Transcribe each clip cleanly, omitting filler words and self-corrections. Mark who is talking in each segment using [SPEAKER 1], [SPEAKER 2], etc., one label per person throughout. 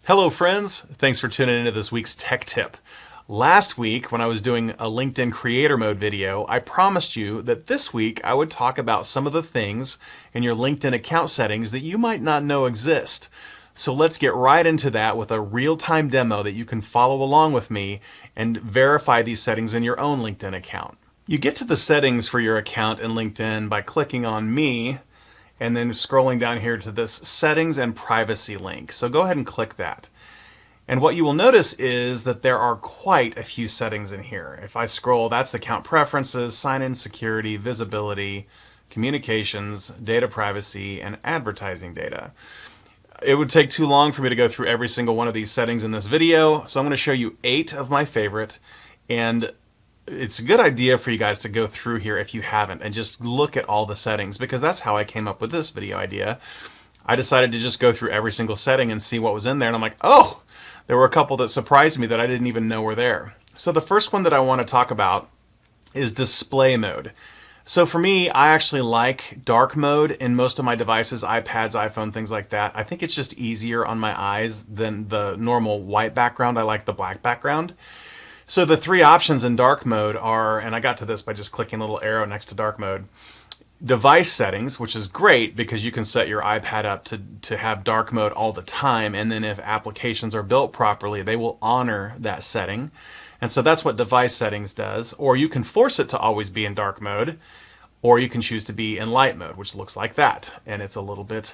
[SPEAKER 1] Hello friends, thanks for tuning into this week's tech tip. Last week when I was doing a LinkedIn creator mode video, I promised you that this week I would talk about some of the things in your LinkedIn account settings that you might not know exist. So let's get right into that with a real-time demo that you can follow along with me and verify these settings in your own LinkedIn account. You get to the settings for your account in LinkedIn by clicking on Me and then scrolling down here to this settings and privacy link. So go ahead and click that. And what you will notice is that there are quite a few settings in here. If I scroll, that's account preferences, sign-in security, visibility, communications, data privacy, and advertising data. It would take too long for me to go through every single one of these settings in this video, so I'm going to show you 8 of my favorite, and it's a good idea for you guys to go through here if you haven't and just look at all the settings, because that's how I came up with this video idea. I decided to just go through every single setting and see what was in there, and I'm like, oh, there were a couple that surprised me that I didn't even know were there. So the first one that I want to talk about is display mode. So for me, I actually like dark mode in most of my devices, iPads, iPhone, things like that. I think it's just easier on my eyes than the normal white background. I like the black background. So the 3 options in dark mode are, and I got to this by just clicking a little arrow next to dark mode, device settings, which is great because you can set your iPad up to have dark mode all the time, and then if applications are built properly, they will honor that setting. And so that's what device settings does. Or you can force it to always be in dark mode, or you can choose to be in light mode, which looks like that. And it's a little bit,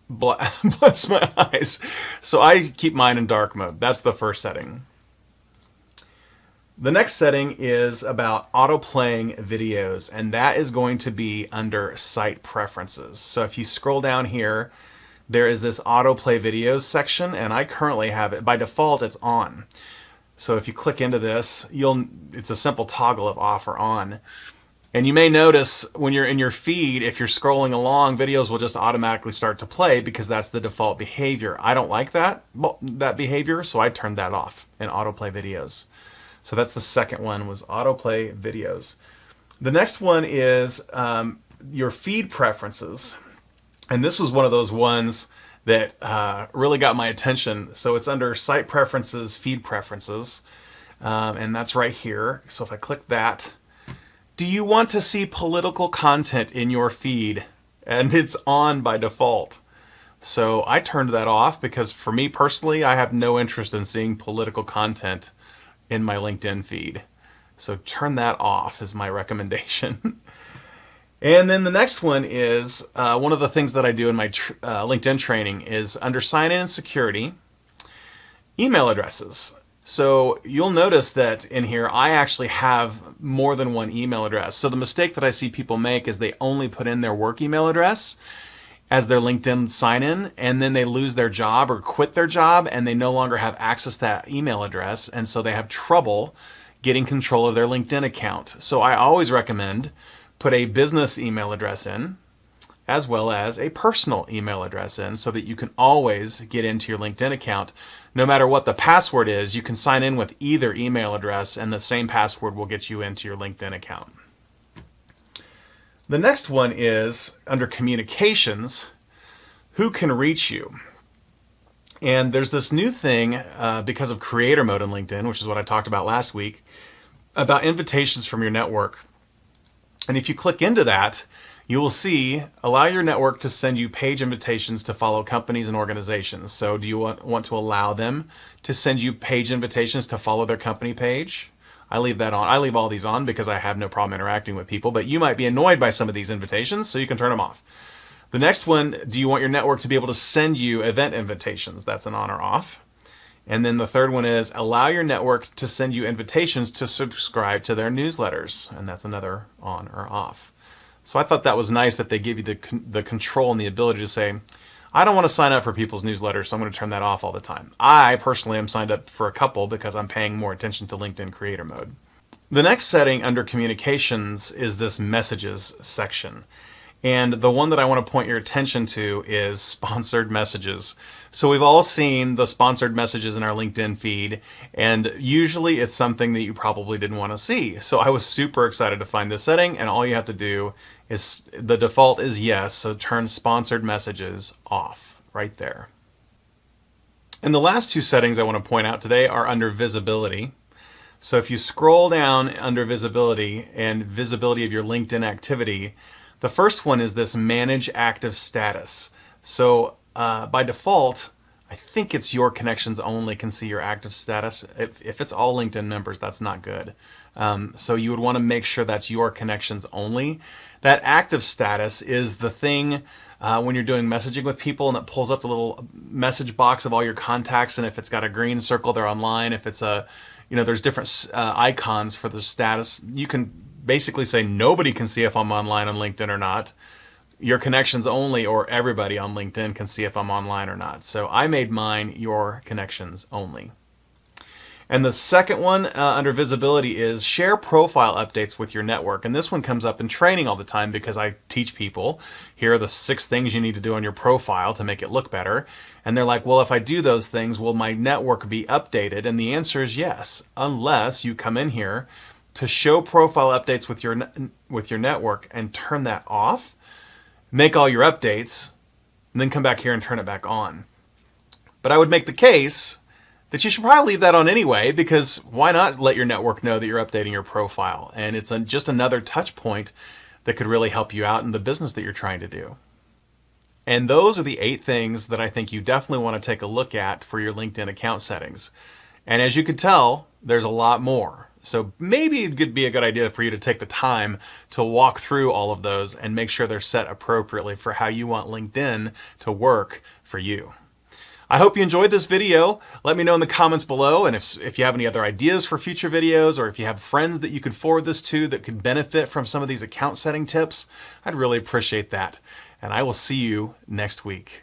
[SPEAKER 1] bless my eyes. So I keep mine in dark mode. That's the first setting. The next setting is about auto-playing videos, and that is going to be under site preferences. So if you scroll down here, there is this autoplay videos section, and I currently have it. By default, it's on. So if you click into this, it's a simple toggle of off or on. And you may notice when you're in your feed, if you're scrolling along, videos will just automatically start to play because that's the default behavior. I don't like that behavior, so I turned that off in autoplay videos. So that's the second one, was autoplay videos. The next one is your feed preferences. And this was one of those ones that really got my attention. So it's under site preferences, feed preferences, and that's right here. So if I click that, do you want to see political content in your feed? And it's on by default. So I turned that off because for me personally, I have no interest in seeing political content in my LinkedIn feed. So turn that off is my recommendation. And then the next one is, one of the things that I do in my LinkedIn training is under sign-in security, email addresses. So you'll notice that in here, I actually have more than one email address. So the mistake that I see people make is they only put in their work email address as their LinkedIn sign-in, and then they lose their job or quit their job, and they no longer have access to that email address, and so they have trouble getting control of their LinkedIn account. So I always recommend put a business email address in, as well as a personal email address in, so that you can always get into your LinkedIn account. No matter what the password is, you can sign in with either email address, and the same password will get you into your LinkedIn account. The next one is under communications, who can reach you? And there's this new thing because of creator mode in LinkedIn, which is what I talked about last week, about invitations from your network. And if you click into that, you will see, allow your network to send you page invitations to follow companies and organizations. So do you want to allow them to send you page invitations to follow their company page? I leave that on. I leave all these on because I have no problem interacting with people, but you might be annoyed by some of these invitations, so you can turn them off. The next one, do you want your network to be able to send you event invitations? That's an on or off. And then the third one is allow your network to send you invitations to subscribe to their newsletters, and that's another on or off. So I thought that was nice that they give you the control and the ability to say, I don't want to sign up for people's newsletters, so I'm going to turn that off all the time. I personally am signed up for a couple because I'm paying more attention to LinkedIn creator mode. The next setting under communications is this messages section. And the one that I want to point your attention to is sponsored messages. So we've all seen the sponsored messages in our LinkedIn feed, and usually it's something that you probably didn't want to see. So I was super excited to find this setting, and all you have to do is, the default is yes, so turn sponsored messages off right there. And the last two settings I want to point out today are under visibility. So if you scroll down under visibility and visibility of your LinkedIn activity, the first one is this manage active status. So by default, I think it's your connections only can see your active status. If it's all LinkedIn members, that's not good. So you would want to make sure that's your connections only. That active status is the thing when you're doing messaging with people, and it pulls up the little message box of all your contacts, and if it's got a green circle, they're online. If it's a, there's different icons for the status. You can basically say nobody can see if I'm online on LinkedIn or not. Your connections only, or everybody on LinkedIn can see if I'm online or not. So I made mine your connections only. And the second one under visibility is share profile updates with your network. And this one comes up in training all the time because I teach people, here are the 6 things you need to do on your profile to make it look better. And they're like, well, if I do those things, will my network be updated? And the answer is yes, unless you come in here to show profile updates with your network and turn that off, make all your updates, and then come back here and turn it back on. But I would make the case that you should probably leave that on anyway, because why not let your network know that you're updating your profile? And it's just another touch point that could really help you out in the business that you're trying to do. And those are the 8 things that I think you definitely want to take a look at for your LinkedIn account settings. And as you can tell, there's a lot more. So maybe it could be a good idea for you to take the time to walk through all of those and make sure they're set appropriately for how you want LinkedIn to work for you. I hope you enjoyed this video. Let me know in the comments below, and if you have any other ideas for future videos, or if you have friends that you could forward this to that could benefit from some of these account setting tips, I'd really appreciate that. And I will see you next week.